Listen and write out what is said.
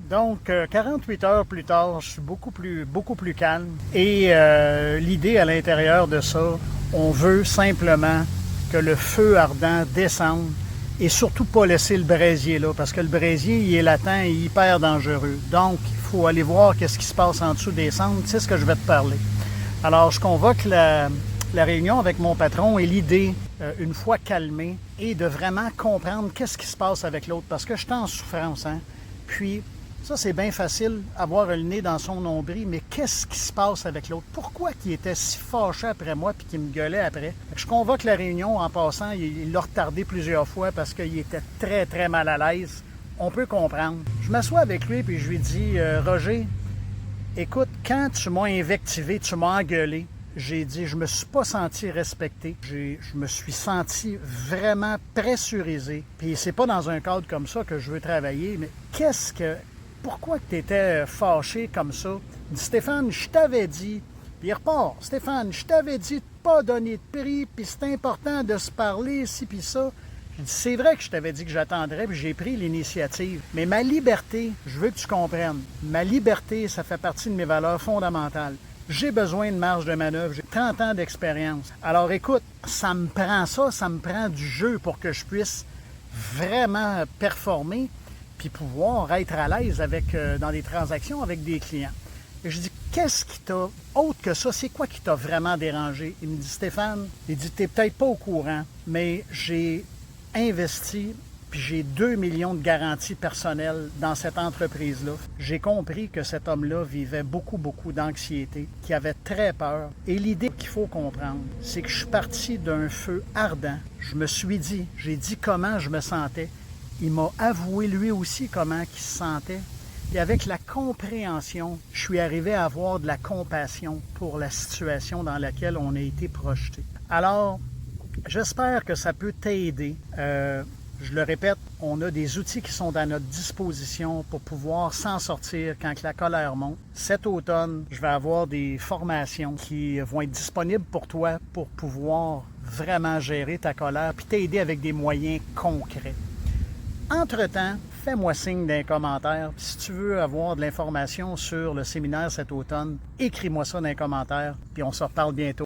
Donc, 48 heures plus tard, je suis beaucoup plus calme. Et l'idée à l'intérieur de ça, on veut simplement que le feu ardent descende et surtout pas laisser le braisier là, parce que le braisier, il est latent et hyper dangereux. Donc, il faut aller voir qu'est-ce qui se passe en dessous des cendres. C'est ce que je vais te parler. Alors, je convoque la réunion avec mon patron et l'idée, une fois calmé, est de vraiment comprendre qu'est-ce qui se passe avec l'autre, parce que je suis en souffrance, hein. Puis, ça, c'est bien facile, avoir le nez dans son nombril, mais qu'est-ce qui se passe avec l'autre? Pourquoi il était si fâché après moi puis qu'il me gueulait après? Je convoque la réunion en passant, il l'a retardé plusieurs fois parce qu'il était très, très mal à l'aise. On peut comprendre. Je m'assois avec lui puis je lui dis, Roger, écoute, quand tu m'as invectivé, tu m'as engueulé, j'ai dit, je me suis pas senti respecté. Je me suis senti vraiment pressurisé. Puis c'est pas dans un cadre comme ça que je veux travailler, mais pourquoi tu étais fâché comme ça? Il dit, Stéphane, je t'avais dit. Puis il repart, Stéphane, je t'avais dit de pas donner de prix, puis c'est important de se parler, ci puis ça. Je dis, c'est vrai que je t'avais dit que j'attendrais, puis j'ai pris l'initiative. Mais ma liberté, je veux que tu comprennes, ma liberté, ça fait partie de mes valeurs fondamentales. J'ai besoin de marge de manœuvre, j'ai 30 ans d'expérience. Alors écoute, ça me prend du jeu pour que je puisse vraiment performer puis pouvoir être à l'aise dans des transactions avec des clients. Et je dis, qu'est-ce qui t'a, autre que ça, c'est quoi qui t'a vraiment dérangé? Il me dit, Stéphane, il dit, t'es peut-être pas au courant, mais j'ai investi, puis j'ai 2 millions de garanties personnelles dans cette entreprise-là. J'ai compris que cet homme-là vivait beaucoup d'anxiété, qu'il avait très peur. Et l'idée qu'il faut comprendre, c'est que je suis parti d'un feu ardent. Je me suis dit, j'ai dit comment je me sentais. Il m'a avoué lui aussi comment il se sentait. Et avec la compréhension, je suis arrivé à avoir de la compassion pour la situation dans laquelle on a été projeté. Alors, j'espère que ça peut t'aider. Je le répète, on a des outils qui sont à notre disposition pour pouvoir s'en sortir quand la colère monte. Cet automne, je vais avoir des formations qui vont être disponibles pour toi pour pouvoir vraiment gérer ta colère puis t'aider avec des moyens concrets. Entre-temps, fais-moi signe d'un commentaire. Si tu veux avoir de l'information sur le séminaire cet automne, écris-moi ça dans les commentaires, puis on se reparle bientôt.